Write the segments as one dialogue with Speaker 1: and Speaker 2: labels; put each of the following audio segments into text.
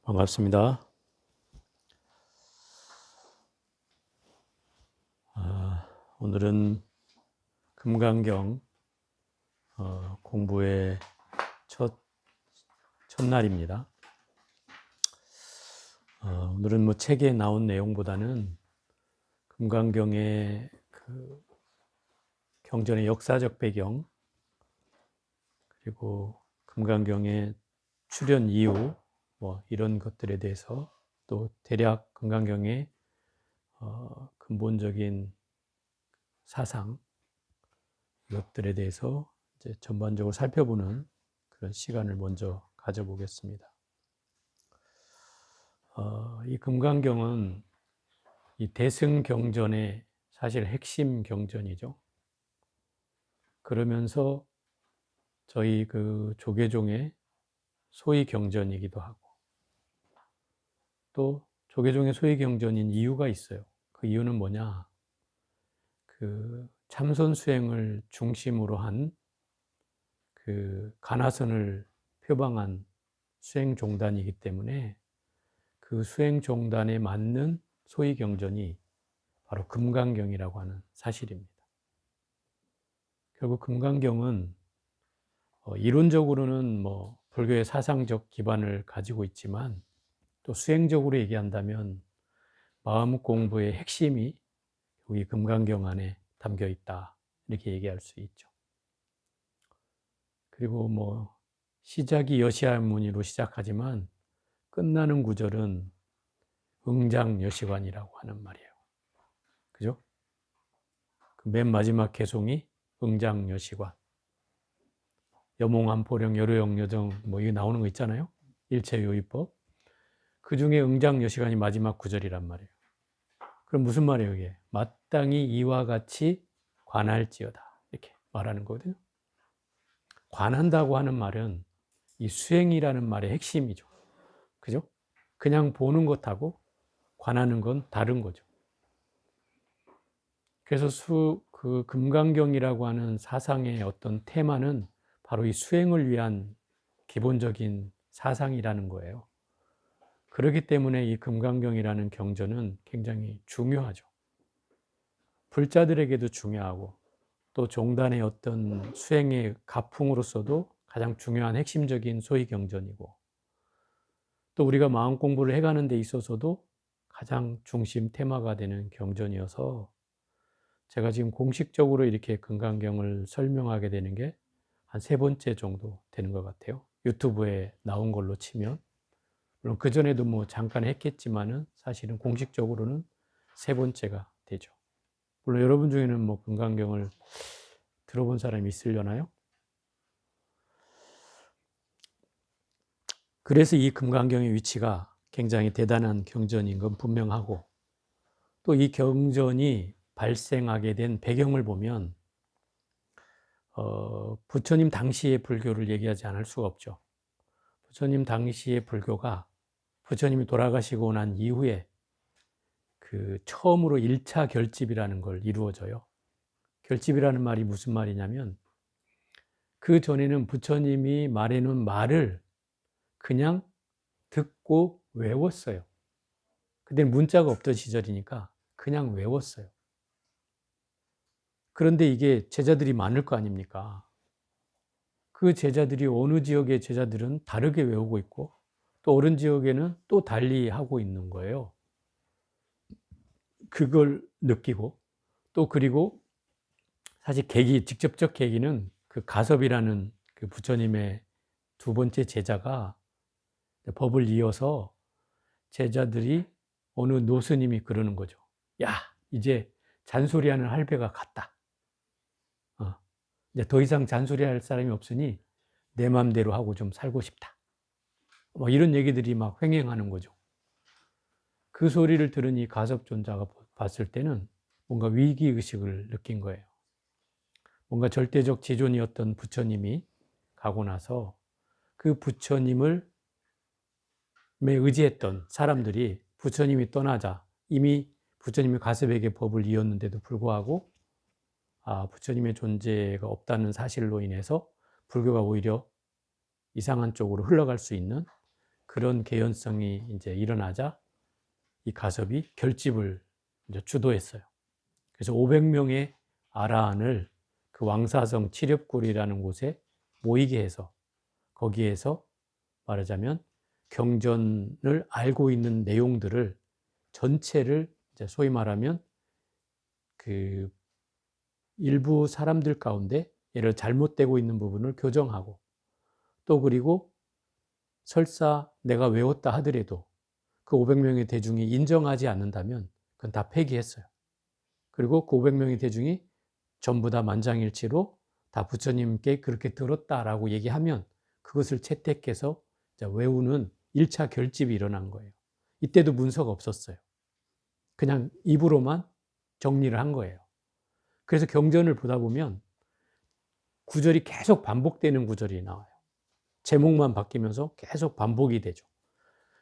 Speaker 1: 반갑습니다. 오늘은 금강경 공부의 첫날입니다. 오늘은 책에 나온 내용보다는 금강경의 그 경전의 역사적 배경, 그리고 금강경의 출현 이유, 이런 것들에 대해서, 또 대략 금강경의 근본적인 사상, 이것들에 대해서 이제 전반적으로 살펴보는 그런 시간을 먼저 가져보겠습니다. 이 금강경은 이 대승경전의 사실 핵심 경전이죠. 그러면서 저희 그 조계종의 소위 경전이기도 하고, 또 조계종의 소위 경전인 이유가 있어요. 그 이유는 뭐냐? 그 참선 수행을 중심으로 한 그 가나선을 표방한 수행 종단이기 때문에 그 수행 종단에 맞는 소위 경전이 바로 금강경이라고 하는 사실입니다. 결국 금강경은 이론적으로는 불교의 사상적 기반을 가지고 있지만, 또 수행적으로 얘기한다면 마음 공부의 핵심이 이 금강경 안에 담겨 있다, 이렇게 얘기할 수 있죠. 그리고 시작이 여시아문이로 시작하지만 끝나는 구절은 응장여시관이라고 하는 말이에요. 그죠? 그 맨 마지막 개송이 응장여시관. 여몽함포령 여로영여정 이게 나오는 거 있잖아요. 일체요의법. 그 중에 응장여시관이 마지막 구절이란 말이에요. 그럼 무슨 말이에요, 이게? 마땅히 이와 같이 관할지어다, 이렇게 말하는 거거든요. 관한다고 하는 말은 이 수행이라는 말의 핵심이죠. 그죠? 그냥 보는 것하고 관하는 건 다른 거죠. 그래서 그 금강경이라고 하는 사상의 어떤 테마는 바로 이 수행을 위한 기본적인 사상이라는 거예요. 그렇기 때문에 이 금강경이라는 경전은 굉장히 중요하죠. 불자들에게도 중요하고, 또 종단의 어떤 수행의 가풍으로서도 가장 중요한 핵심적인 소위 경전이고, 또 우리가 마음 공부를 해가는 데 있어서도 가장 중심 테마가 되는 경전이어서, 제가 지금 공식적으로 이렇게 금강경을 설명하게 되는 게 한 3번째 정도 되는 것 같아요. 유튜브에 나온 걸로 치면. 물론 그전에도 잠깐 했겠지만은 사실은 공식적으로는 3번째가 되죠. 물론 여러분 중에는 금강경을 들어본 사람이 있으려나요? 그래서 이 금강경의 위치가 굉장히 대단한 경전인 건 분명하고, 또 이 경전이 발생하게 된 배경을 보면 부처님 당시의 불교를 얘기하지 않을 수가 없죠. 부처님 당시의 불교가 부처님이 돌아가시고 난 이후에 그 처음으로 1차 결집이라는 걸 이루어져요. 결집이라는 말이 무슨 말이냐면, 그 전에는 부처님이 말해놓은 말을 그냥 듣고 외웠어요. 그때는 문자가 없던 시절이니까 그냥 외웠어요. 그런데 이게 제자들이 많을 거 아닙니까? 그 제자들이 어느 지역의 제자들은 다르게 외우고 있고, 또 어느 지역에는 또 달리 하고 있는 거예요. 그걸 느끼고, 또 그리고 사실 직접적 계기는 그 가섭이라는 그 부처님의 2번째 제자가 법을 이어서 제자들이 어느 노스님이 그러는 거죠. 야, 이제 잔소리하는 할배가 갔다. 이제 더 이상 잔소리할 사람이 없으니 내 맘대로 하고 좀 살고 싶다. 이런 얘기들이 막 횡행하는 거죠. 그 소리를 들은 이 가섭존자가 봤을 때는 뭔가 위기의식을 느낀 거예요. 뭔가 절대적 지존이었던 부처님이 가고 나서 그 부처님을 의지했던 사람들이 부처님이 떠나자, 이미 부처님이 가섭에게 법을 이었는데도 불구하고 부처님의 존재가 없다는 사실로 인해서 불교가 오히려 이상한 쪽으로 흘러갈 수 있는 그런 개연성이 이제 일어나자 이 가섭이 결집을 이제 주도했어요. 그래서 500명의 아라한을 그 왕사성 칠엽굴이라는 곳에 모이게 해서 거기에서 말하자면 경전을 알고 있는 내용들을 전체를 이제 소위 말하면 그 일부 사람들 가운데 예를 잘못되고 있는 부분을 교정하고 또 그리고 설사 내가 외웠다 하더라도 그 500명의 대중이 인정하지 않는다면 그건 다 폐기했어요. 그리고 그 500명의 대중이 전부 다 만장일치로 다 부처님께 그렇게 들었다라고 얘기하면 그것을 채택해서 외우는 1차 결집이 일어난 거예요. 이때도 문서가 없었어요. 그냥 입으로만 정리를 한 거예요. 그래서 경전을 보다 보면 구절이 계속 반복되는 구절이 나와요. 제목만 바뀌면서 계속 반복이 되죠.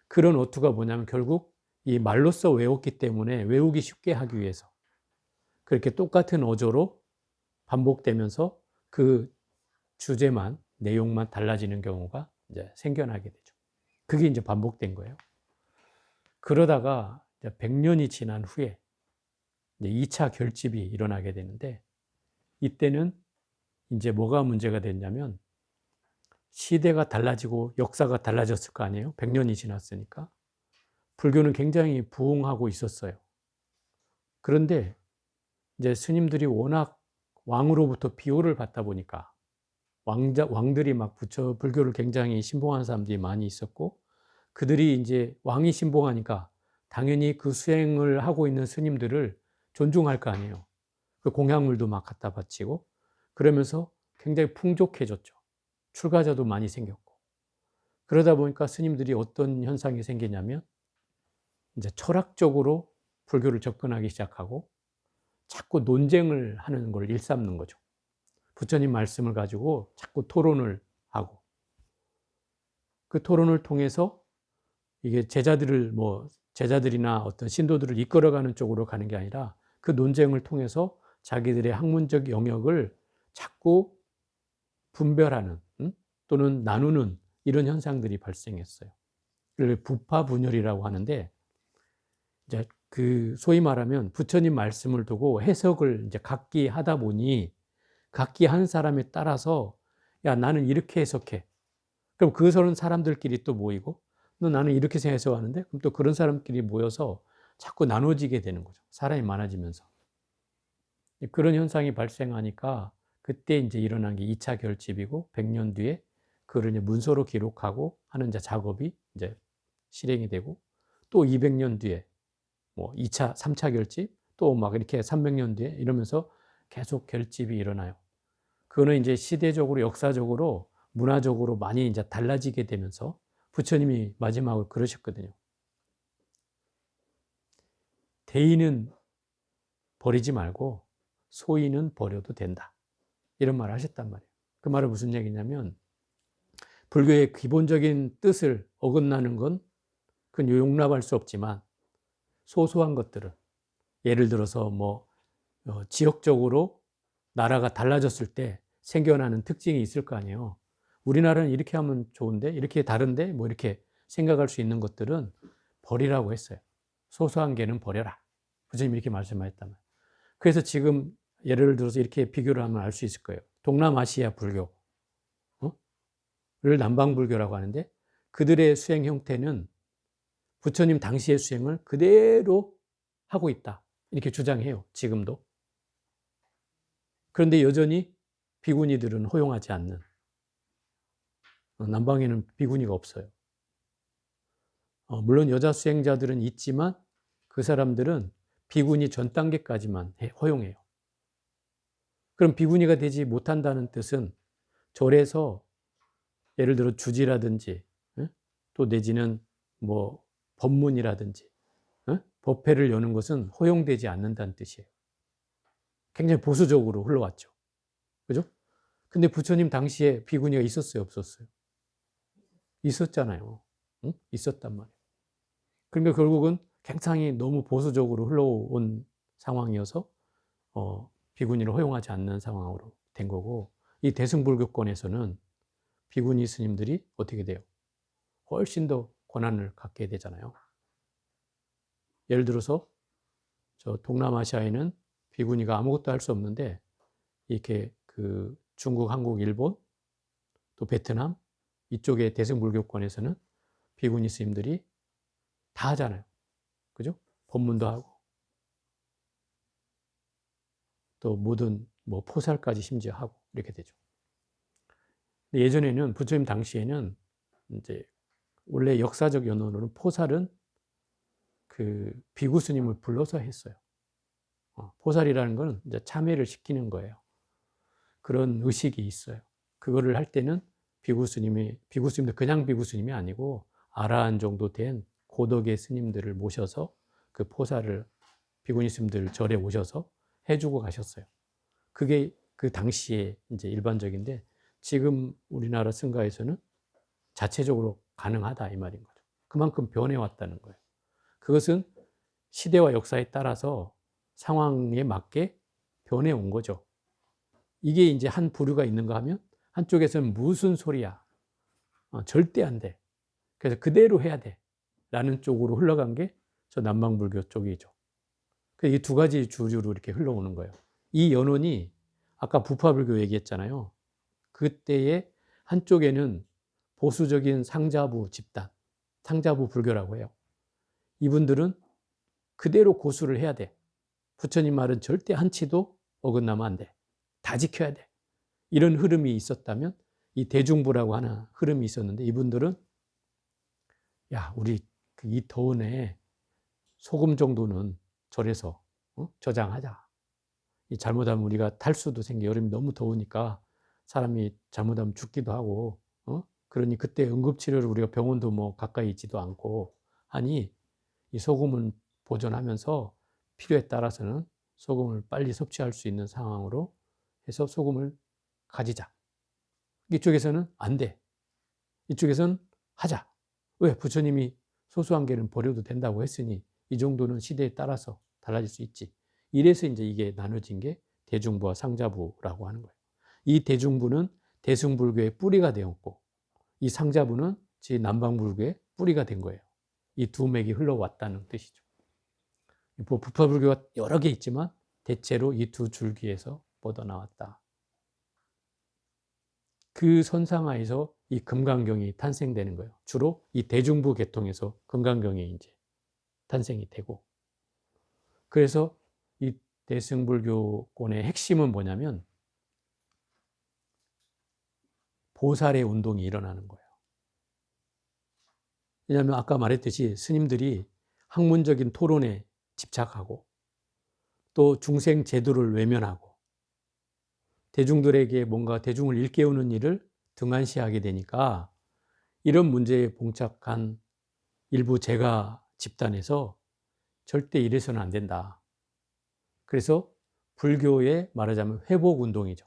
Speaker 1: 그런 어투가 뭐냐면 결국 이 말로써 외웠기 때문에 외우기 쉽게 하기 위해서 그렇게 똑같은 어조로 반복되면서 그 주제만, 내용만 달라지는 경우가 이제 생겨나게 되죠. 그게 이제 반복된 거예요. 그러다가 이제 100년이 지난 후에 이제 2차 결집이 일어나게 되는데 이때는 이제 뭐가 문제가 됐냐면 시대가 달라지고 역사가 달라졌을 거 아니에요? 100년이 지났으니까. 불교는 굉장히 부흥하고 있었어요. 그런데 이제 스님들이 워낙 왕으로부터 비호를 받다 보니까 왕들이 막 불교를 굉장히 신봉하는 사람들이 많이 있었고 그들이 이제 왕이 신봉하니까 당연히 그 수행을 하고 있는 스님들을 존중할 거 아니에요. 그 공약물도 막 갖다 바치고 그러면서 굉장히 풍족해졌죠. 출가자도 많이 생겼고. 그러다 보니까 스님들이 어떤 현상이 생기냐면 이제 철학적으로 불교를 접근하기 시작하고 자꾸 논쟁을 하는 걸 일삼는 거죠. 부처님 말씀을 가지고 자꾸 토론을 하고 그 토론을 통해서 이게 제자들이나 어떤 신도들을 이끌어가는 쪽으로 가는 게 아니라 그 논쟁을 통해서 자기들의 학문적 영역을 자꾸 분별하는 또는 나누는 이런 현상들이 발생했어요. 그걸 부파분열이라고 하는데 이제 그 소위 말하면 부처님 말씀을 두고 해석을 이제 각기 하다 보니 각기 한 사람에 따라서 야 나는 이렇게 해석해. 그럼 그 사람들끼리 또 모이고 너 나는 이렇게 해석하는데 그럼 또 그런 사람끼리 모여서 자꾸 나눠지게 되는 거죠. 사람이 많아지면서. 그런 현상이 발생하니까 그때 이제 일어난 게 2차 결집이고 100년 뒤에 그걸 이제 문서로 기록하고 하는 이제 작업이 이제 실행이 되고 또 200년 뒤에 뭐 2차, 3차 결집 또 막 이렇게 300년 뒤에 이러면서 계속 결집이 일어나요. 그거는 이제 시대적으로 역사적으로 문화적으로 많이 이제 달라지게 되면서 부처님이 마지막으로 그러셨거든요. 대의는 버리지 말고 소의는 버려도 된다. 이런 말을 하셨단 말이에요. 그 말은 무슨 얘기냐면 불교의 기본적인 뜻을 어긋나는 건 그건 용납할 수 없지만 소소한 것들은 예를 들어서 뭐 지역적으로 나라가 달라졌을 때 생겨나는 특징이 있을 거 아니에요. 우리나라는 이렇게 하면 좋은데 이렇게 다른데 뭐 이렇게 생각할 수 있는 것들은 버리라고 했어요. 소소한 개는 버려라. 부처님이 이렇게 말씀하셨단 말이에요. 그래서 지금 예를 들어서 이렇게 비교를 하면 알 수 있을 거예요. 동남아시아 불교를 남방불교라고 하는데 그들의 수행 형태는 부처님 당시의 수행을 그대로 하고 있다. 이렇게 주장해요. 지금도. 그런데 여전히 비구니들은 허용하지 않는. 남방에는 비구니가 없어요. 물론 여자 수행자들은 있지만 그 사람들은 비구니 전 단계까지만 허용해요. 그럼 비구니가 되지 못한다는 뜻은 절에서 예를 들어 주지라든지 또 내지는 뭐 법문이라든지 법회를 여는 것은 허용되지 않는다는 뜻이에요. 굉장히 보수적으로 흘러왔죠. 그죠? 근데 부처님 당시에 비구니가 있었어요, 없었어요? 있었잖아요. 응? 있었단 말이에요. 그러니까 결국은 굉장히 너무 보수적으로 흘러온 상황이어서 비구니를 허용하지 않는 상황으로 된 거고 이 대승불교권에서는 비구니 스님들이 어떻게 돼요? 훨씬 더 권한을 갖게 되잖아요. 예를 들어서 저 동남아시아에는 비구니가 아무것도 할 수 없는데 이렇게 그 중국, 한국, 일본, 또 베트남 이쪽의 대승불교권에서는 비구니 스님들이 다 하잖아요. 그죠? 법문도 하고 또 모든 뭐 포살까지 심지어 하고 이렇게 되죠. 근데 예전에는 부처님 당시에는 이제 원래 역사적 연원으로는 포살은 그 비구 스님을 불러서 했어요. 포살이라는 건 이제 참회를 시키는 거예요. 그런 의식이 있어요. 그거를 할 때는 비구 스님도 그냥 비구 스님이 아니고 아라한 정도 된 고덕의 스님들을 모셔서 그 포살을 비구니 스님들 절에 오셔서 해주고 가셨어요. 그게 그 당시에 이제 일반적인데 지금 우리나라 승가에서는 자체적으로 가능하다 이 말인 거죠. 그만큼 변해왔다는 거예요. 그것은 시대와 역사에 따라서 상황에 맞게 변해온 거죠. 이게 이제 한 부류가 있는가 하면 한쪽에서는 무슨 소리야. 절대 안 돼. 그래서 그대로 해야 돼. 라는 쪽으로 흘러간 게 저 남방불교 쪽이죠. 이 두 가지 주류로 이렇게 흘러오는 거예요. 이 연원이 아까 부파불교 얘기했잖아요. 그때의 한쪽에는 보수적인 상자부 집단, 상자부 불교라고 해요. 이분들은 그대로 고수를 해야 돼. 부처님 말은 절대 한치도 어긋나면 안 돼. 다 지켜야 돼. 이런 흐름이 있었다면 이 대중부라고 하는 흐름이 있었는데 이분들은 야, 우리 이 더운에 소금 정도는 절에서 저장하자. 이 잘못하면 우리가 탈수도 생겨. 여름이 너무 더우니까 사람이 잘못하면 죽기도 하고 그러니 그때 응급치료를 우리가 병원도 뭐 가까이 있지도 않고 하니 이 소금은 보존하면서 필요에 따라서는 소금을 빨리 섭취할 수 있는 상황으로 해서 소금을 가지자. 이쪽에서는 안 돼. 이쪽에서는 하자. 왜? 부처님이 소소한 개는 버려도 된다고 했으니 이 정도는 시대에 따라서 달라질 수 있지. 이래서 이제 이게 나눠진 게 대중부와 상자부라고 하는 거예요. 이 대중부는 대승불교의 뿌리가 되었고 이 상자부는 제 남방불교의 뿌리가 된 거예요. 이 두 맥이 흘러왔다는 뜻이죠. 부파불교가 여러 개 있지만 대체로 이 두 줄기에서 뻗어나왔다. 그 선상하에서 이 금강경이 탄생되는 거예요. 주로 이 대중부 계통에서 금강경이 이제 탄생이 되고. 그래서 이 대승불교권의 핵심은 뭐냐면 보살의 운동이 일어나는 거예요. 왜냐하면 아까 말했듯이 스님들이 학문적인 토론에 집착하고 또 중생 제도를 외면하고 대중들에게 뭔가 대중을 일깨우는 일을 등한시하게 되니까 이런 문제에 봉착한 일부 제가 집단에서 절대 이래서는 안 된다. 그래서 불교의 말하자면 회복운동이죠.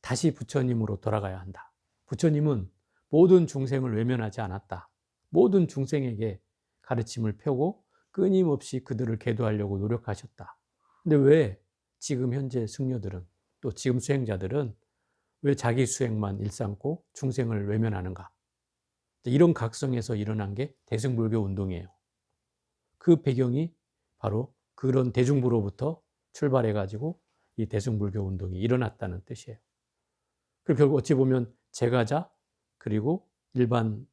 Speaker 1: 다시 부처님으로 돌아가야 한다. 부처님은 모든 중생을 외면하지 않았다. 모든 중생에게 가르침을 펴고 끊임없이 그들을 계도하려고 노력하셨다. 근데 왜 지금 현재 승려들은 또 지금 수행자들은 왜 자기 수행만 일삼고 중생을 외면하는가? 이런 각성에서 일어난 게 대승불교 운동이에요. 그 배경이 바로 그런 대중부로부터 출발해가지고 이 대승불교 운동이 일어났다는 뜻이에요. 그리고 결국 어찌 보면 제가자 그리고 일반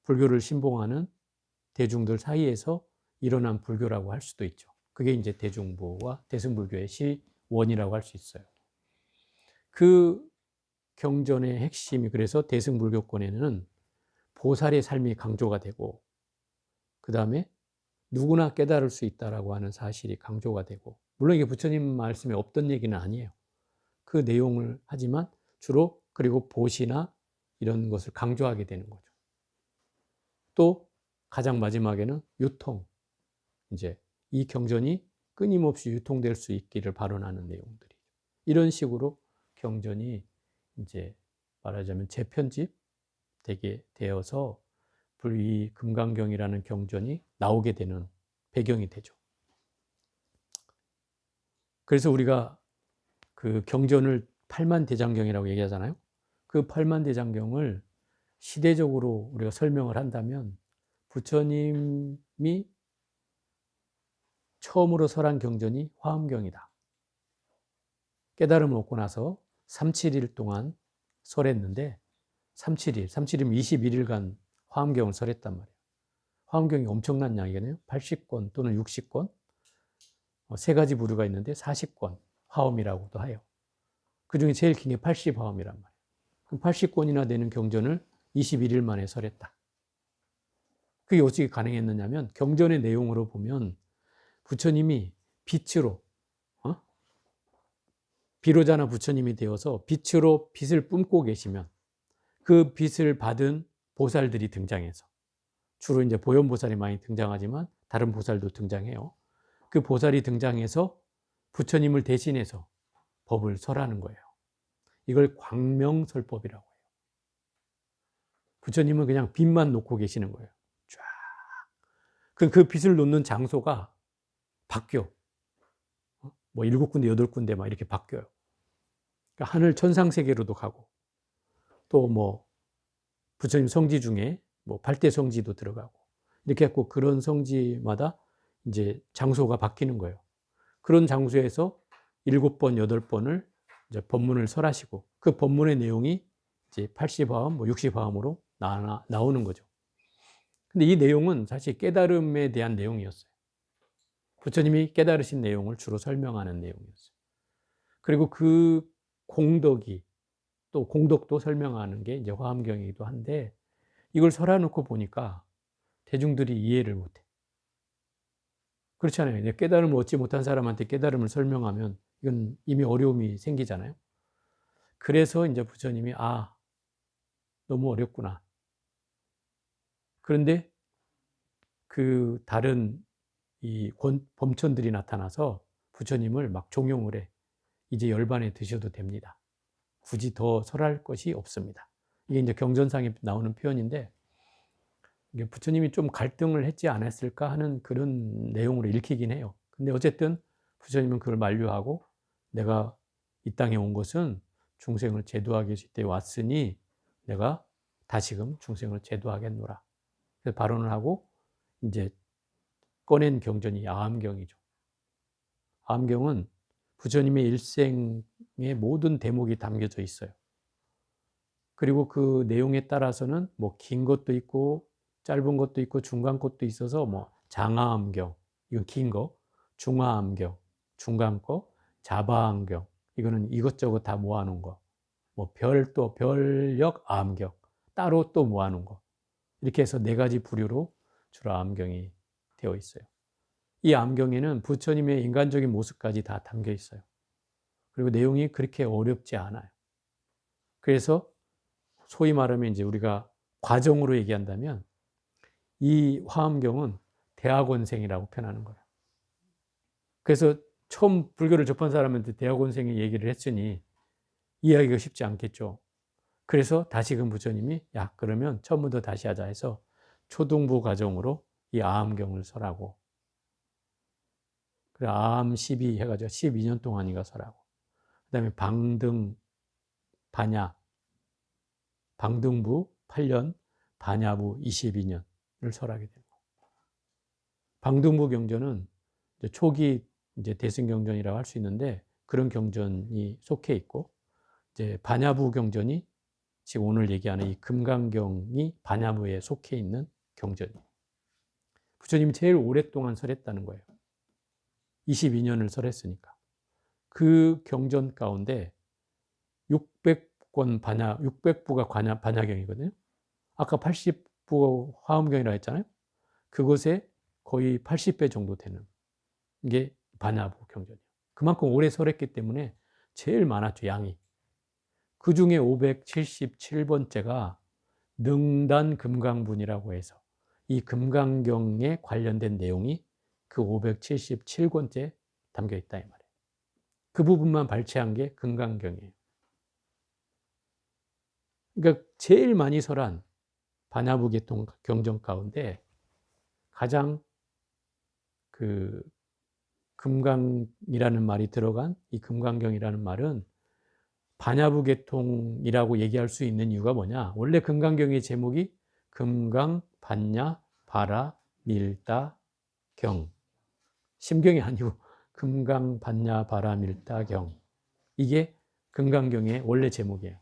Speaker 1: 불교를 신봉하는 대중들 사이에서 일어난 불교라고 할 수도 있죠. 그게 이제 대중부와 대승불교의 시원이라고 할 수 있어요. 그 경전의 핵심이 그래서 대승불교권에는 보살의 삶이 강조가 되고 그 다음에 누구나 깨달을 수 있다라고 하는 사실이 강조가 되고 물론 이게 부처님 말씀에 없던 얘기는 아니에요. 그 내용을 하지만 주로 그리고 보시나 이런 것을 강조하게 되는 거죠. 또 가장 마지막에는 유통. 이제 이 경전이 끊임없이 유통될 수 있기를 발언하는 내용들이죠. 이런 식으로 경전이 이제 말하자면 재편집 되게 되어서 이 금강경이라는 경전이 나오게 되는 배경이 되죠. 그래서 우리가 그 경전을 팔만대장경이라고 얘기하잖아요. 그 팔만대장경을 시대적으로 우리가 설명을 한다면 부처님이 처음으로 설한 경전이 화엄경이다. 깨달음을 얻고 나서 3, 7일 동안 설했는데 3, 7일, 3, 7일이면 21일간 화엄경을 설했단 말이에요. 화엄경이 엄청난 양이거든요. 80권 또는 60권, 세 가지 부류가 있는데 40권 화엄이라고도 해요. 그 중에 제일 긴 게 80화엄이란 말이에요. 그럼 80권이나 되는 경전을 21일 만에 설했다. 그게 어떻게 가능했느냐면 경전의 내용으로 보면 부처님이 빛으로, 비로자나 부처님이 되어서 빛으로 빛을 뿜고 계시면 그 빛을 받은 보살들이 등장해서, 주로 이제 보현보살이 많이 등장하지만 다른 보살도 등장해요. 그 보살이 등장해서 부처님을 대신해서 법을 설하는 거예요. 이걸 광명설법이라고 해요. 부처님은 그냥 빛만 놓고 계시는 거예요. 쫙. 그럼 그 빛을 놓는 장소가 바뀌어. 뭐 7군데, 8군데 막 이렇게 바뀌어요. 그러니까 하늘 천상 세계로도 가고, 또 뭐 부처님 성지 중에 뭐 발대 성지도 들어가고, 이렇게 해서 그런 성지마다 이제 장소가 바뀌는 거예요. 그런 장소에서 7번, 8번을 이제 법문을 설하시고, 그 법문의 내용이 이제 80화음, 뭐 60화음으로 나오는 거죠. 근데 이 내용은 사실 깨달음에 대한 내용이었어요. 부처님이 깨달으신 내용을 주로 설명하는 내용이었어요. 그리고 그 공덕이, 또 공덕도 설명하는 게 이제 화엄경이기도 한데, 이걸 설해놓고 보니까 대중들이 이해를 못해. 그렇잖아요. 깨달음을 얻지 못한 사람한테 깨달음을 설명하면 이건 이미 어려움이 생기잖아요. 그래서 이제 부처님이 너무 어렵구나. 그런데 그 다른 이 범천들이 나타나서 부처님을 막 종용을 해. 이제 열반에 드셔도 됩니다. 굳이 더 설할 것이 없습니다. 이게 이제 경전상에 나오는 표현인데, 이게 부처님이 좀 갈등을 했지 않았을까 하는 그런 내용으로 읽히긴 해요. 근데 어쨌든 부처님은 그걸 만류하고, 내가 이 땅에 온 것은 중생을 제도하기 위해서 이때 왔으니 내가 다시금 중생을 제도하겠노라. 그래서 발언을 하고 이제 꺼낸 경전이 아함경이죠. 아함경은 부처님의 일생의 모든 대목이 담겨져 있어요. 그리고 그 내용에 따라서는 뭐 긴 것도 있고 짧은 것도 있고 중간 것도 있어서 뭐 장하암경, 이건 긴 거, 중하암경, 중간 거, 자바암경, 이거는 이것저것 다 모아놓은 거, 뭐 별도 별역 암경, 따로 또 모아놓은 거, 이렇게 해서 4가지 부류로 주로 암경이 되어 있어요. 이 암경에는 부처님의 인간적인 모습까지 다 담겨 있어요. 그리고 내용이 그렇게 어렵지 않아요. 그래서 소위 말하면 이제 우리가 과정으로 얘기한다면 이 화엄경은 대학원생이라고 표현하는 거예요. 그래서 처음 불교를 접한 사람한테 대학원생이 얘기를 했으니 이해하기가 쉽지 않겠죠. 그래서 다시금 부처님이 그러면 처음부터 다시 하자 해서 초등부 과정으로 이 아함경을 설하고, 그래 아함 12 해가지고 12년 동안인가 설하고, 그 다음에 방등 반야, 방등부 8년, 반야부 22년을 설하게 됩니다. 방등부 경전은 이제 초기 이제 대승경전이라고 할 수 있는데, 그런 경전이 속해 있고, 이제 반야부 경전이 지금 오늘 얘기하는 이 금강경이 반야부에 속해 있는 경전이에요. 부처님이 제일 오랫동안 설했다는 거예요. 22년을 설했으니까. 그 경전 가운데 600권 반야, 600부가 반야경이거든요. 아까 80부 화엄경이라고 했잖아요. 그것에 거의 80배 정도 되는 게 반야부 경전이에요. 그만큼 오래 설했기 때문에 제일 많았죠, 양이. 그 중에 577번째가 능단 금강분이라고 해서 이 금강경에 관련된 내용이 그 577권째 담겨 있다 이 말이에요. 그 부분만 발췌한 게 금강경이에요. 그러니까 제일 많이 설한 반야부 경전 가운데 가장 그 금강이라는 말이 들어간 이 금강경이라는 말은 반야부계통이라고 얘기할 수 있는 이유가 뭐냐? 원래 금강경의 제목이 금강, 반야, 바라, 밀다, 경. 심경이 아니고 금강, 반야, 바라, 밀다, 경. 이게 금강경의 원래 제목이에요.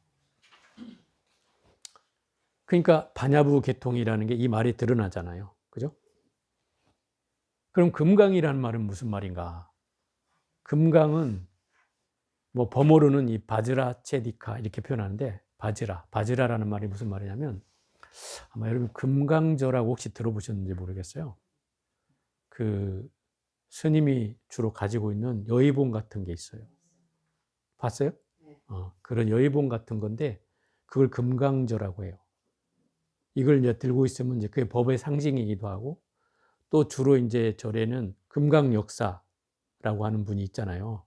Speaker 1: 그러니까 반야부계통이라는 게 이 말에 드러나잖아요. 그죠? 그럼 금강이라는 말은 무슨 말인가? 금강은 뭐 범어로는 이 바즈라 체디카 이렇게 표현하는데 바즈라라는 말이 무슨 말이냐면 아마 여러분 금강저라고 혹시 들어보셨는지 모르겠어요. 그 스님이 주로 가지고 있는 여의봉 같은 게 있어요. 봤어요? 그런 여의봉 같은 건데 그걸 금강저라고 해요. 이걸 이제 들고 있으면 이제 그게 법의 상징이기도 하고 또 주로 이제 절에는 금강역사라고 하는 분이 있잖아요.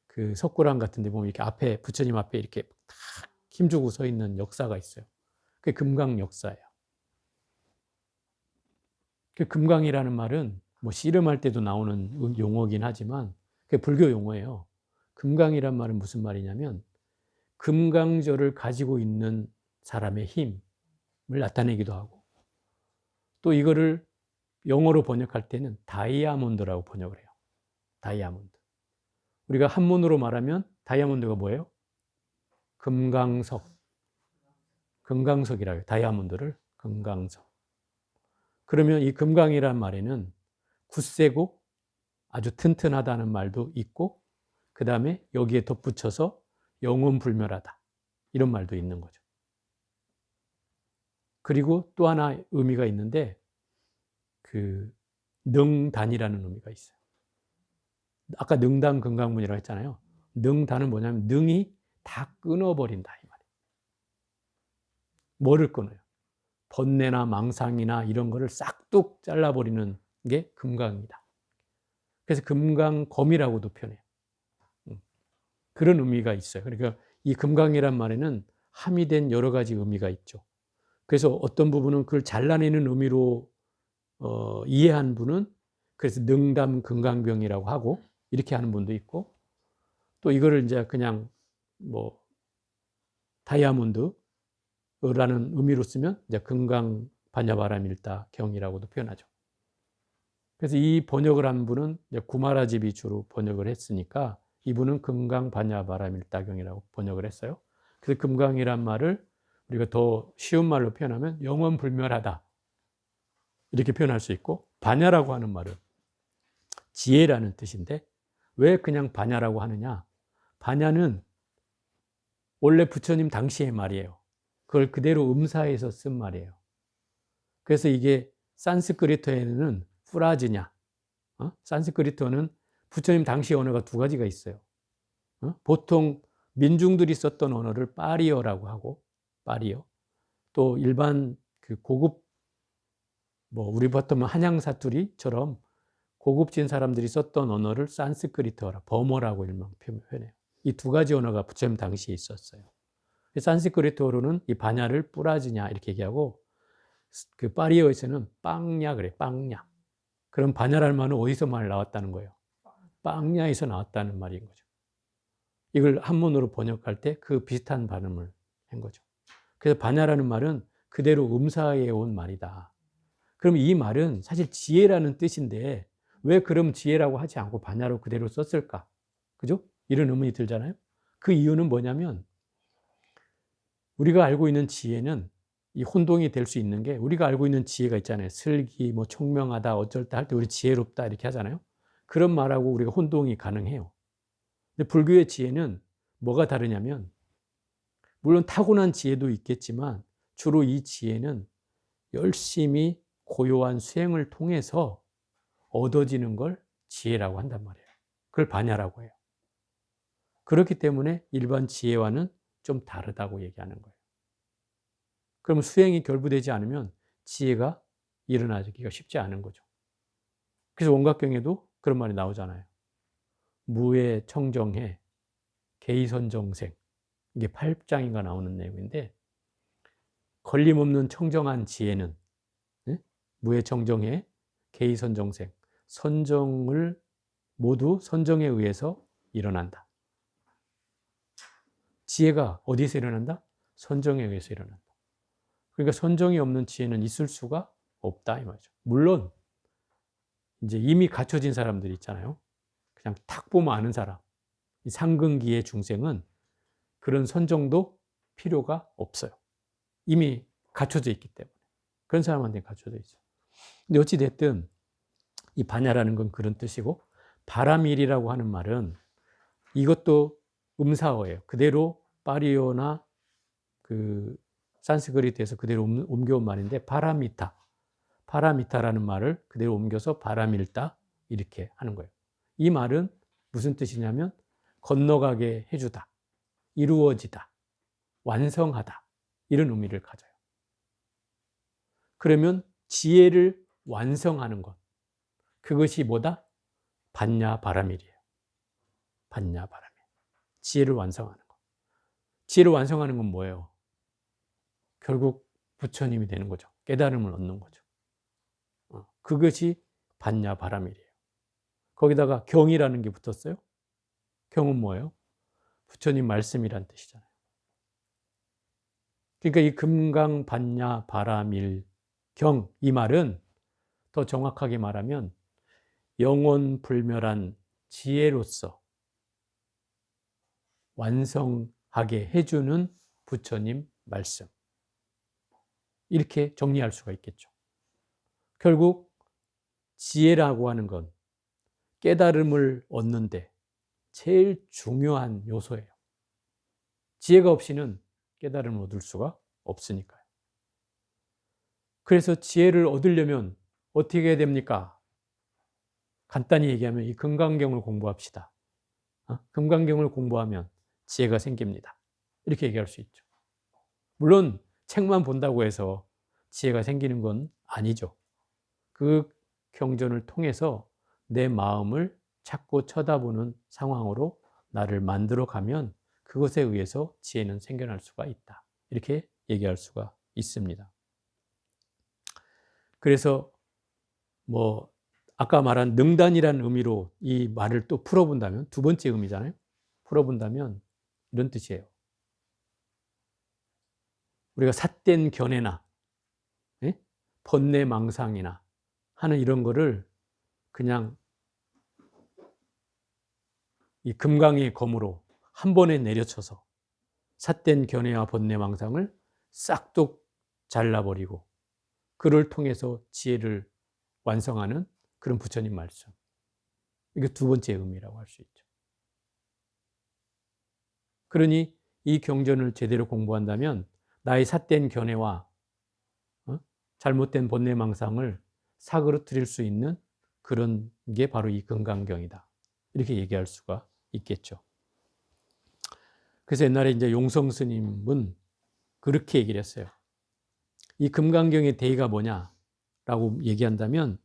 Speaker 1: 그 석굴암 같은 데 보면 이렇게 앞에 부처님 앞에 이렇게 탁 힘주고 서 있는 역사가 있어요. 그게 금강역사예요. 그 금강이라는 말은 뭐 씨름할 때도 나오는 용어긴 하지만 그게 불교 용어예요. 금강이란 말은 무슨 말이냐면 금강절을 가지고 있는 사람의 힘을 나타내기도 하고 또 이거를 영어로 번역할 때는 다이아몬드라고 번역을 해요. 다이아몬드. 우리가 한문으로 말하면 다이아몬드가 뭐예요? 금강석. 금강석이라고 해요. 다이아몬드를 금강석. 그러면 이 금강이란 말에는 굳세고 아주 튼튼하다는 말도 있고 그 다음에 여기에 덧붙여서 영원불멸하다 이런 말도 있는 거죠. 그리고 또 하나 의미가 있는데 그 능단이라는 의미가 있어요. 아까 능단 금강문이라고 했잖아요. 능단은 뭐냐면 능이 다 끊어버린다 이 말이에요. 뭐를 끊어요? 번뇌나 망상이나 이런 거를 싹둑 잘라버리는 게 금강이다. 그래서 금강검이라고도 표현해요. 그런 의미가 있어요. 그러니까 이 금강이란 말에는 함의된 여러 가지 의미가 있죠. 그래서 어떤 부분은 그걸 잘라내는 의미로 이해한 분은 그래서 능담 금강병이라고 하고 이렇게 하는 분도 있고 또 이거를 이제 그냥 뭐 다이아몬드라는 의미로 쓰면 이제 금강 반야바라밀다 경이라고도 표현하죠. 그래서 이 번역을 한 분은 이제 구마라집이 주로 번역을 했으니까 이분은 금강 반야바라밀다 경이라고 번역을 했어요. 그래서 금강이란 말을 우리가 더 쉬운 말로 표현하면 영원불멸하다 이렇게 표현할 수 있고 반야라고 하는 말은 지혜라는 뜻인데 왜 그냥 반야라고 하느냐? 반야는 원래 부처님 당시의 말이에요. 그걸 그대로 음사해서 쓴 말이에요. 그래서 이게 산스크리트어에는 프라즈냐, 산스크리트어는 부처님 당시 언어가 두 가지가 있어요. 보통 민중들이 썼던 언어를 파리어라고 하고 파리어. 또 일반 그 고급 뭐 우리 보통 한양 사투리처럼 고급진 사람들이 썼던 언어를 산스크리트어라 버머라고 일명 표현해요. 이 두 가지 언어가 부처님 당시에 있었어요. 산스크리트어로는 이 반야를 뿌라지냐 이렇게 얘기하고 그 파리어에서는 빵야 그래 빵야. 그럼 반야라는 말은 어디서 말 나왔다는 거예요? 빵야에서 나왔다는 말인 거죠. 이걸 한문으로 번역할 때 그 비슷한 발음을 한 거죠. 그래서 반야라는 말은 그대로 음사해 온 말이다. 그럼 이 말은 사실 지혜라는 뜻인데 왜 그럼 지혜라고 하지 않고 반야로 그대로 썼을까? 그죠? 이런 의문이 들잖아요. 그 이유는 뭐냐면 우리가 알고 있는 지혜는 이 혼동이 될 수 있는 게 우리가 알고 있는 지혜가 있잖아요. 슬기, 뭐 총명하다, 어쩔 때 할 때 우리 지혜롭다 이렇게 하잖아요. 그런 말하고 우리가 혼동이 가능해요. 근데 불교의 지혜는 뭐가 다르냐면 물론 타고난 지혜도 있겠지만 주로 이 지혜는 열심히 고요한 수행을 통해서 얻어지는 걸 지혜라고 한단 말이에요. 그걸 반야라고 해요. 그렇기 때문에 일반 지혜와는 좀 다르다고 얘기하는 거예요. 그러면 수행이 결부되지 않으면 지혜가 일어나기가 쉽지 않은 거죠. 그래서 원각경에도 그런 말이 나오잖아요. 무해 청정해 개의선정생 이게 8장인가 나오는 내용인데 걸림없는 청정한 지혜는 무해 청정해 개의선정생 선정을 모두 선정에 의해서 일어난다. 지혜가 어디서 일어난다? 선정에 의해서 일어난다. 그러니까 선정이 없는 지혜는 있을 수가 없다 이 말이죠. 물론 이제 이미 갖춰진 사람들이 있잖아요. 그냥 탁 보면 아는 사람. 이 상근기의 중생은 그런 선정도 필요가 없어요. 이미 갖춰져 있기 때문에. 그런 사람한테 갖춰져 있어. 근데 어찌 됐든 이 반야라는 건 그런 뜻이고, 바라밀이라고 하는 말은 이것도 음사어예요. 그대로 파리어나 그 산스크리트에서 그대로 옮겨온 말인데, 파라미타라는 말을 그대로 옮겨서 바라밀다 이렇게 하는 거예요. 이 말은 무슨 뜻이냐면 건너가게 해주다, 이루어지다, 완성하다 이런 의미를 가져요. 그러면 지혜를 완성하는 것, 그것이 뭐다? 반야 바라밀이에요. 반야 바라밀. 지혜를 완성하는 것. 지혜를 완성하는 건 뭐예요? 결국 부처님이 되는 거죠. 깨달음을 얻는 거죠. 그것이 반야 바라밀이에요. 거기다가 경이라는 게 붙었어요. 경은 뭐예요? 부처님 말씀이란 뜻이잖아요. 그러니까 이 금강 반야 바라밀 경, 이 말은 더 정확하게 말하면 영원 불멸한 지혜로서 완성하게 해주는 부처님 말씀, 이렇게 정리할 수가 있겠죠. 결국 지혜라고 하는 건 깨달음을 얻는데 제일 중요한 요소예요. 지혜가 없이는 깨달음을 얻을 수가 없으니까요. 그래서 지혜를 얻으려면 어떻게 해야 됩니까? 간단히 얘기하면 이 금강경을 공부합시다. 금강경을 공부하면 지혜가 생깁니다. 이렇게 얘기할 수 있죠. 물론 책만 본다고 해서 지혜가 생기는 건 아니죠. 그 경전을 통해서 내 마음을 찾고 쳐다보는 상황으로 나를 만들어 가면 그것에 의해서 지혜는 생겨날 수가 있다. 이렇게 얘기할 수가 있습니다. 그래서 아까 말한 능단이라는 의미로 이 말을 또 풀어본다면, 두 번째 의미잖아요. 풀어본다면 이런 뜻이에요. 우리가 삿된 견해나 번뇌망상이나 하는 이런 거를 그냥 이 금강의 검으로 한 번에 내려쳐서 삿된 견해와 번뇌망상을 싹둑 잘라버리고 그를 통해서 지혜를 완성하는 그런 부처님 말씀. 이게 두 번째 의미라고 할 수 있죠. 그러니 이 경전을 제대로 공부한다면 나의 삿된 견해와 잘못된 번뇌망상을 사그러뜨릴 수 있는 그런 게 바로 이 금강경이다. 이렇게 얘기할 수가 있겠죠. 그래서 옛날에 이제 용성 스님은 그렇게 얘기를 했어요. 이 금강경의 대의가 뭐냐라고 얘기한다면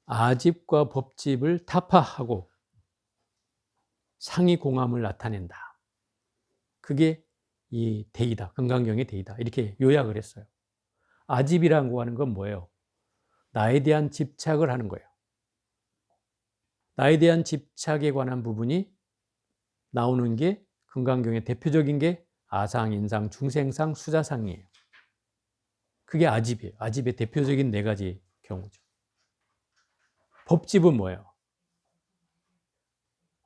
Speaker 1: 아집과 법집을 타파하고 상이공함을 나타낸다. 그게 이 대의다. 금강경의 대의다. 이렇게 요약을 했어요. 아집이라고 하는 건 뭐예요? 나에 대한 집착을 하는 거예요. 나에 대한 집착에 관한 부분이 나오는 게 금강경의 대표적인 게 아상, 인상, 중생상, 수자상이에요. 그게 아집이에요. 아집의 대표적인 네 가지 경우죠. 법집은 뭐예요?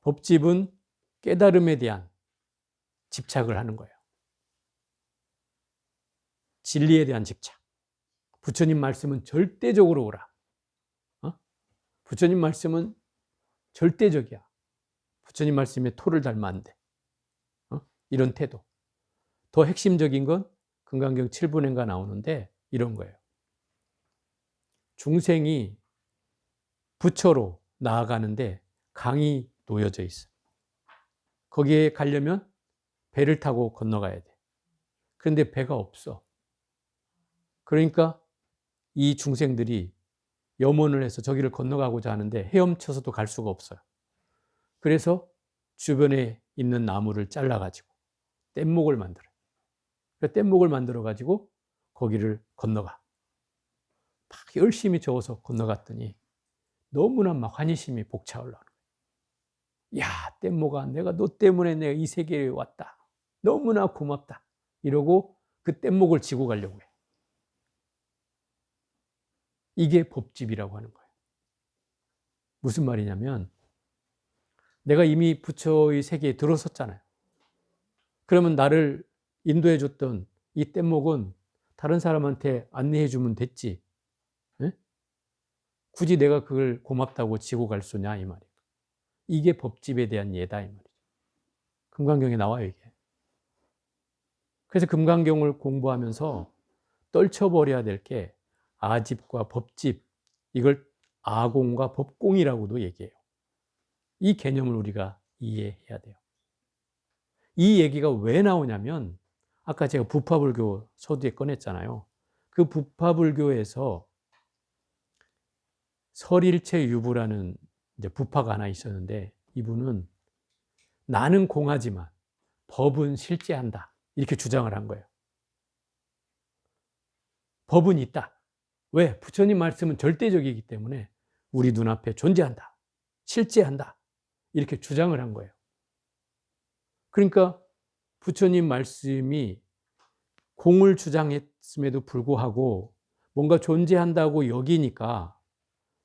Speaker 1: 법집은 깨달음에 대한 집착을 하는 거예요. 진리에 대한 집착. 부처님 말씀은 절대적으로 오라. 부처님 말씀은 절대적이야. 부처님 말씀에 토를 달면 안 돼. 이런 태도. 더 핵심적인 건 금강경 7분행가 나오는데 이런 거예요. 중생이 부처로 나아가는데 강이 놓여져 있어. 거기에 가려면 배를 타고 건너가야 돼. 그런데 배가 없어. 그러니까 이 중생들이 염원을 해서 저기를 건너가고자 하는데 헤엄쳐서도 갈 수가 없어요. 그래서 주변에 있는 나무를 잘라가지고 뗏목을 만들어요. 뗏목을 만들어가지고 거기를 건너가. 막 열심히 저어서 건너갔더니 너무나 막 환희심이 벅차올라오는 거예요. 야, 뗏목아, 내가 너 때문에 내가 이 세계에 왔다. 너무나 고맙다. 이러고 그 뗏목을 지고 가려고 해. 이게 법집이라고 하는 거예요. 무슨 말이냐면 내가 이미 부처의 세계에 들어섰잖아요. 그러면 나를 인도해 줬던 이 뗏목은 다른 사람한테 안내해 주면 됐지. 에? 굳이 내가 그걸 고맙다고 지고 갈 수냐 이 말이에요. 이게 법집에 대한 예다 이 말이죠. 금강경에 나와요 이게. 그래서 금강경을 공부하면서 떨쳐버려야 될 게 아집과 법집, 이걸 아공과 법공이라고도 얘기해요. 이 개념을 우리가 이해해야 돼요. 이 얘기가 왜 나오냐면 아까 제가 부파불교 서두에 꺼냈잖아요. 그 부파불교에서 설일체 유부라는 이제 부파가 하나 있었는데 이분은 나는 공하지만 법은 실제한다. 이렇게 주장을 한 거예요. 법은 있다. 왜? 부처님 말씀은 절대적이기 때문에 우리 눈앞에 존재한다. 실제한다. 이렇게 주장을 한 거예요. 그러니까 부처님 말씀이 공을 주장했음에도 불구하고 뭔가 존재한다고 여기니까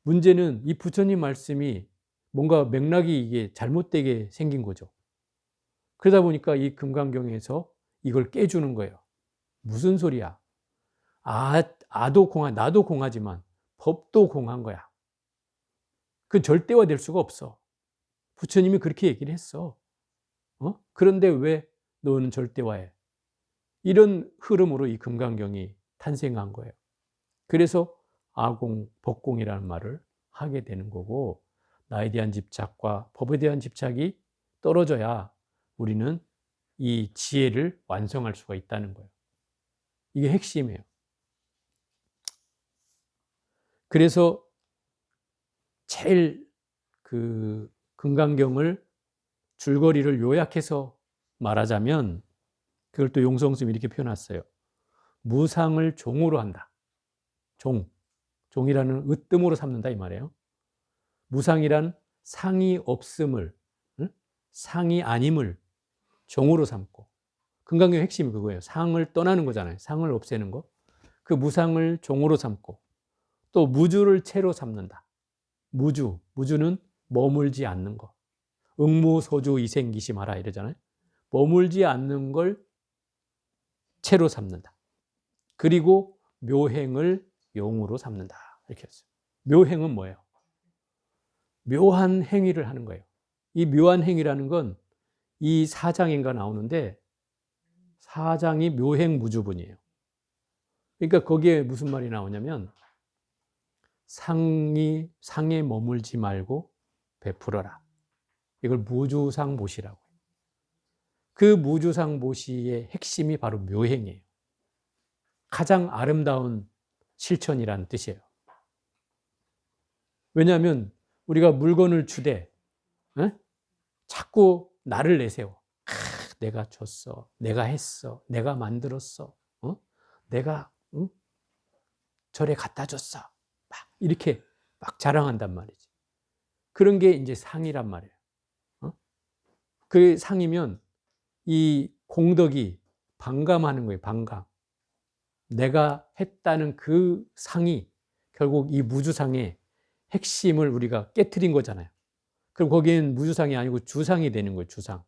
Speaker 1: 문제는 이 부처님 말씀이 뭔가 맥락이 이게 잘못되게 생긴 거죠. 그러다 보니까 이 금강경에서 이걸 깨주는 거예요. 무슨 소리야? 아도 공하, 나도 공하지만 법도 공한 거야. 그건 절대화될 수가 없어. 부처님이 그렇게 얘기를 했어. 그런데 왜 너는 절대화해? 이런 흐름으로 이 금강경이 탄생한 거예요. 그래서 아공, 법공이라는 말을 하게 되는 거고, 나에 대한 집착과 법에 대한 집착이 떨어져야 우리는 이 지혜를 완성할 수가 있다는 거예요. 이게 핵심이에요. 그래서 제일 그 금강경을 줄거리를 요약해서 말하자면 그걸 또 용성스님이 이렇게 표현했어요. 무상을 종으로 한다. 종이라는 으뜸으로 삼는다 이 말이에요. 무상이란 상이 없음을, 상이 아님을 종으로 삼고, 금강경 핵심이 그거예요. 상을 떠나는 거잖아요. 상을 없애는 거. 그 무상을 종으로 삼고, 또 무주를 채로 삼는다. 무주는 머물지 않는 거. 응무소주 이생기심하라 이러잖아요. 머물지 않는 걸 채로 삼는다. 그리고 묘행을 용으로 삼는다. 이렇게 했어요. 묘행은 뭐예요? 묘한 행위를 하는 거예요. 이 묘한 행위라는 건 이 사장인가 나오는데 사장이 묘행무주분이에요. 그러니까 거기에 무슨 말이 나오냐면 상에 머물지 말고 베풀어라. 이걸 무주상모시라고 해요. 그 무주상모시의 핵심이 바로 묘행이에요. 가장 아름다운 실천이라는 뜻이에요. 왜냐하면 우리가 물건을 주되 자꾸 나를 내세워. 내가 줬어. 내가 했어. 내가 만들었어. 내가 절에 갖다 줬어. 막 이렇게 막 자랑한단 말이지. 그런 게 이제 상이란 말이에요. 그 상이면 이 공덕이 반감하는 거예요. 반감. 내가 했다는 그 상이 결국 이 무주상의 핵심을 우리가 깨트린 거잖아요. 그럼 거기엔 무주상이 아니고 주상이 되는 거예요. 주상.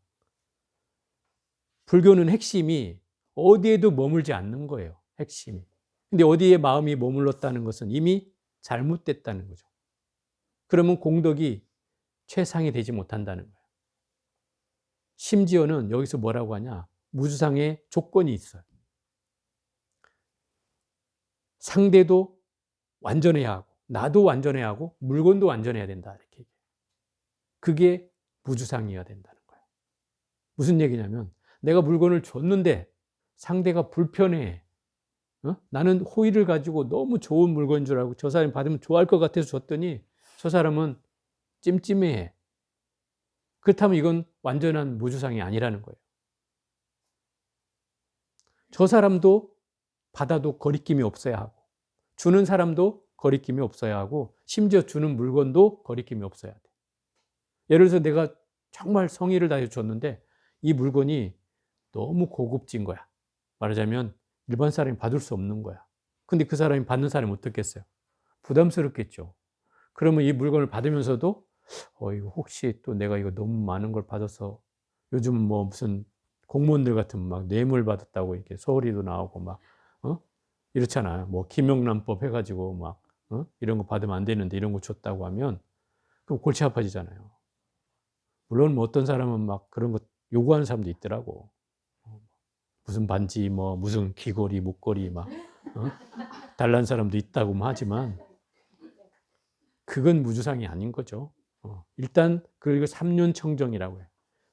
Speaker 1: 불교는 핵심이 어디에도 머물지 않는 거예요. 핵심이. 근데 어디에 마음이 머물렀다는 것은 이미 잘못됐다는 거죠. 그러면 공덕이 최상이 되지 못한다는 거예요. 심지어는 여기서 뭐라고 하냐? 무주상의 조건이 있어요. 상대도 완전해야 하고, 나도 완전해야 하고, 물건도 완전해야 된다. 이렇게 얘기해요. 그게 무주상이어야 된다는 거예요. 무슨 얘기냐면, 내가 물건을 줬는데 상대가 불편해. 나는 호의를 가지고 너무 좋은 물건인 줄 알고 저 사람이 받으면 좋아할 것 같아서 줬더니 저 사람은 찜찜해. 그렇다면 이건 완전한 무주상이 아니라는 거예요. 저 사람도 받아도 거리낌이 없어야 하고, 주는 사람도 거리낌이 없어야 하고, 심지어 주는 물건도 거리낌이 없어야 돼. 예를 들어서 내가 정말 성의를 다해 줬는데 이 물건이 너무 고급진 거야. 말하자면 일반 사람이 받을 수 없는 거야. 근데 그 사람이 받는 사람이 어떻겠어요? 부담스럽겠죠. 그러면 이 물건을 받으면서도 이거 혹시 또 내가 이거 너무 많은 걸 받아서 요즘 뭐 무슨 공무원들 같으면 막 뇌물 받았다고 이렇게 소리도 나오고 막 이렇잖아요. 뭐 김영란법 해가지고 막 이런 거 받으면 안 되는데 이런 거 줬다고 하면 그럼 골치 아파지잖아요. 물론 뭐 어떤 사람은 막 그런 거 요구하는 사람도 있더라고. 무슨 반지 뭐 무슨 귀걸이 목걸이 막 달라는 사람도 있다고 하지만 그건 무주상이 아닌 거죠. 일단 그걸 삼륜청정이라고 해요.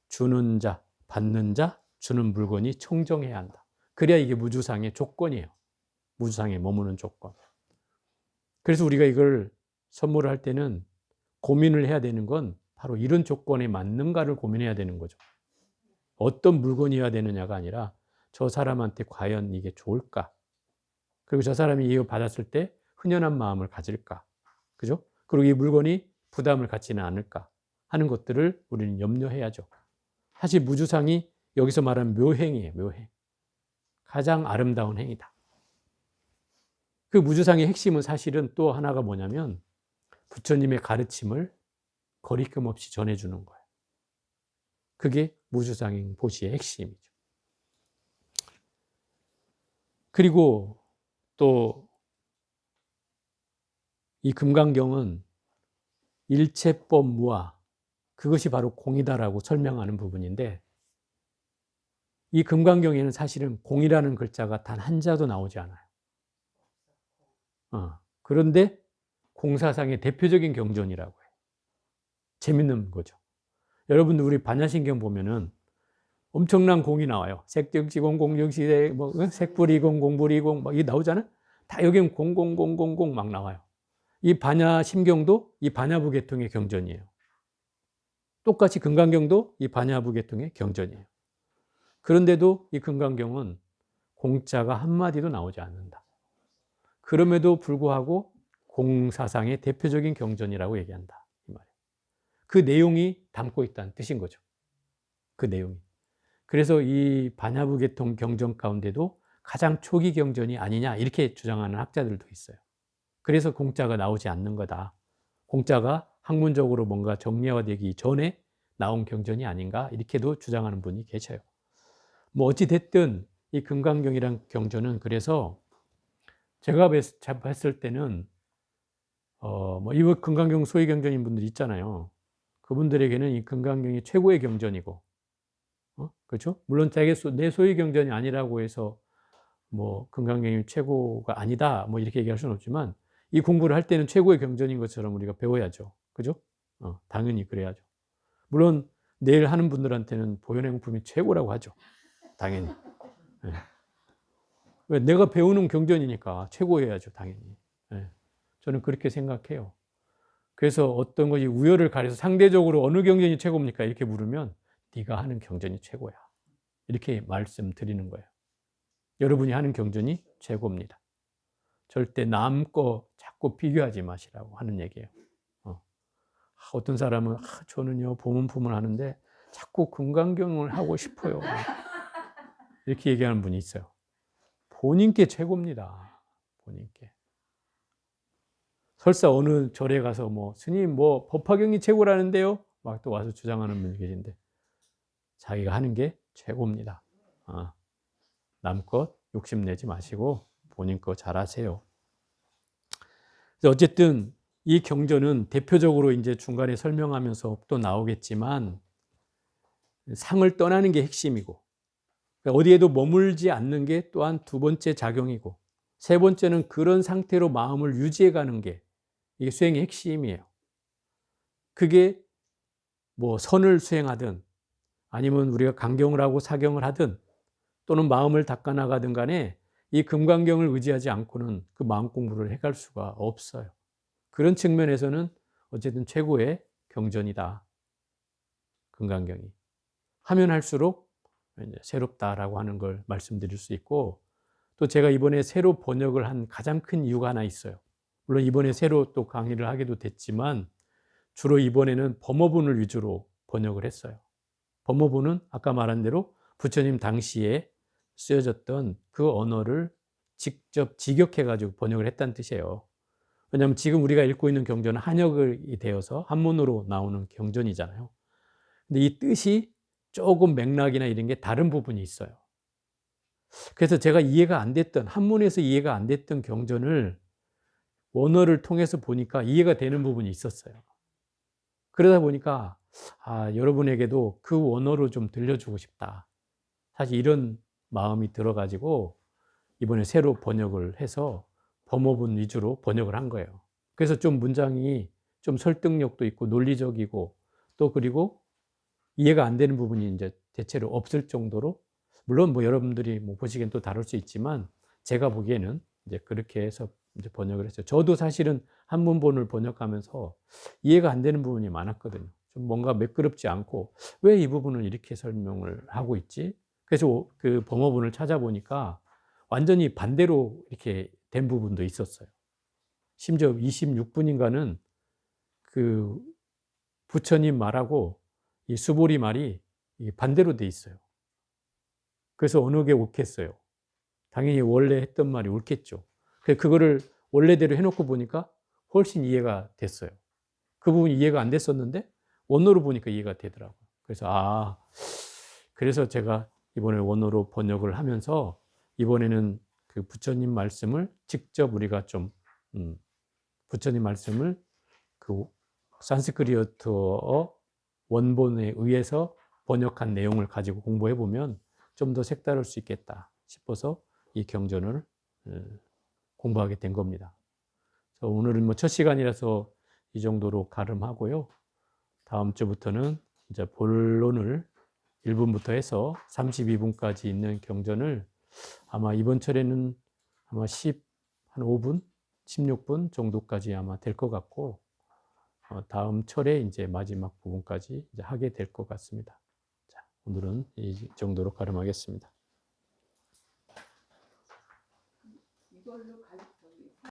Speaker 1: 주는 자, 받는 자, 주는 물건이 청정해야 한다. 그래야 이게 무주상의 조건이에요. 무주상에 머무는 조건. 그래서 우리가 이걸 선물을 할 때는 고민을 해야 되는 건 바로 이런 조건에 맞는가를 고민해야 되는 거죠. 어떤 물건이어야 되느냐가 아니라 저 사람한테 과연 이게 좋을까? 그리고 저 사람이 이거 받았을 때 흔연한 마음을 가질까? 그죠? 그리고 이 물건이 부담을 갖지는 않을까 하는 것들을 우리는 염려해야죠. 사실 무주상이 여기서 말하는 묘행이에요. 묘행. 가장 아름다운 행위다. 그 무주상의 핵심은 사실은 또 하나가 뭐냐면 부처님의 가르침을 거리낌 없이 전해주는 거예요. 그게 무주상행 보시의 핵심이죠. 그리고 또 이 금강경은 일체법 무아, 그것이 바로 공이다라고 설명하는 부분인데 이 금강경에는 사실은 공이라는 글자가 단 한 자도 나오지 않아요. 그런데 공사상의 대표적인 경전이라고 해요. 재밌는 거죠. 여러분들 우리 반야신경 보면은 엄청난 공이 나와요. 색정지공, 공정시대, 뭐 색불이공, 공불이공 막 이게 나오잖아요. 다 여기는 공공공공공 막 나와요. 이 반야심경도 이 반야부 계통의 경전이에요. 똑같이 금강경도 이 반야부 계통의 경전이에요. 그런데도 이 금강경은 공자가 한마디도 나오지 않는다. 그럼에도 불구하고 공사상의 대표적인 경전이라고 얘기한다. 이 말이에요. 그 내용이 담고 있다는 뜻인 거죠. 그 내용이. 그래서 이 반야부 계통 경전 가운데도 가장 초기 경전이 아니냐 이렇게 주장하는 학자들도 있어요. 그래서 공자가 나오지 않는 거다. 공자가 학문적으로 뭔가 정리화되기 전에 나온 경전이 아닌가 이렇게도 주장하는 분이 계셔요. 뭐 어찌 됐든 이 금강경이란 경전은 그래서 제가 봤을 때는 뭐 이 금강경 소위 경전인 분들 있잖아요. 그분들에게는 이 금강경이 최고의 경전이고, 그렇죠? 물론 내 소위 경전이 아니라고 해서 뭐 금강경이 최고가 아니다 뭐 이렇게 얘기할 수는 없지만 이 공부를 할 때는 최고의 경전인 것처럼 우리가 배워야죠. 그죠? 당연히 그래야죠. 물론 내일 하는 분들한테는 보현행품이 최고라고 하죠. 당연히. 네. 왜? 내가 배우는 경전이니까 최고여야죠. 당연히. 네. 저는 그렇게 생각해요. 그래서 어떤 것이 우열을 가려서 상대적으로 어느 경전이 최고입니까? 이렇게 물으면 네가 하는 경전이 최고야. 이렇게 말씀드리는 거예요. 여러분이 하는 경전이 최고입니다. 절대 남 거 자꾸 비교하지 마시라고 하는 얘기예요. 어떤 사람은 저는요 보문품을 하는데 자꾸 금강경을 하고 싶어요. 이렇게 얘기하는 분이 있어요. 본인께 최고입니다. 본인께. 설사 어느 절에 가서 뭐 스님 뭐 법화경이 최고라는데요. 막 또 와서 주장하는 분이 계신데 자기가 하는 게 최고입니다. 남 것 욕심내지 마시고 본인 거 잘하세요. 어쨌든 이 경전은 대표적으로 이제 중간에 설명하면서 또 나오겠지만 상을 떠나는 게 핵심이고 어디에도 머물지 않는 게 또한 두 번째 작용이고 세 번째는 그런 상태로 마음을 유지해 가는 게 이게 수행의 핵심이에요. 그게 뭐 선을 수행하든 아니면 우리가 강경을 하고 사경을 하든 또는 마음을 닦아나가든 간에 이 금강경을 의지하지 않고는 그 마음 공부를 해갈 수가 없어요. 그런 측면에서는 어쨌든 최고의 경전이다. 금강경이. 하면 할수록 이제 새롭다라고 하는 걸 말씀드릴 수 있고 또 제가 이번에 새로 번역을 한 가장 큰 이유가 하나 있어요. 물론 이번에 새로 또 강의를 하기도 됐지만 주로 이번에는 범어분을 위주로 번역을 했어요. 범어분은 아까 말한 대로 부처님 당시에 쓰여졌던 그 언어를 직접 직역해가지고 번역을 했다는 뜻이에요. 왜냐하면 지금 우리가 읽고 있는 경전은 한역이 되어서 한문으로 나오는 경전이잖아요. 근데 이 뜻이 조금 맥락이나 이런 게 다른 부분이 있어요. 그래서 제가 이해가 안 됐던, 한문에서 이해가 안 됐던 경전을 원어를 통해서 보니까 이해가 되는 부분이 있었어요. 그러다 보니까 여러분에게도 그 원어로 좀 들려주고 싶다. 사실 이런 마음이 들어가지고 이번에 새로 번역을 해서 범어분 위주로 번역을 한 거예요. 그래서 좀 문장이 좀 설득력도 있고 논리적이고 또 그리고 이해가 안 되는 부분이 이제 대체로 없을 정도로, 물론 뭐 여러분들이 뭐 보시기엔 또 다를 수 있지만 제가 보기에는 이제 그렇게 해서 이제 번역을 했어요. 저도 사실은 한문본을 번역하면서 이해가 안 되는 부분이 많았거든요. 좀 뭔가 매끄럽지 않고 왜 이 부분을 이렇게 설명을 하고 있지? 그래서 그 범어본을 찾아보니까 완전히 반대로 이렇게 된 부분도 있었어요. 심지어 26분인가는 그 부처님 말하고 이 수보리 말이 반대로 돼 있어요. 그래서 어느 게 옳겠어요? 당연히 원래 했던 말이 옳겠죠. 그거를 원래대로 해놓고 보니까 훨씬 이해가 됐어요. 그 부분이 이해가 안 됐었는데 원어로 보니까 이해가 되더라고요. 그래서 제가 이번에 원어로 번역을 하면서 이번에는 그 부처님 말씀을 직접 우리가 좀 부처님 말씀을 그 산스크리트어 원본에 의해서 번역한 내용을 가지고 공부해 보면 좀 더 색다를 수 있겠다 싶어서 이 경전을 공부하게 된 겁니다. 그래서 오늘은 뭐 첫 시간이라서 이 정도로 가름하고요. 다음 주부터는 이제 본론을 1분부터 해서 32분까지 있는 경전을 아마 이번 철에는 아마 한 5분, 16분 정도까지 아마 될 것 같고, 다음 철에 이제 마지막 부분까지 이제 하게 될 것 같습니다. 자, 오늘은 이 정도로 가름하겠습니다.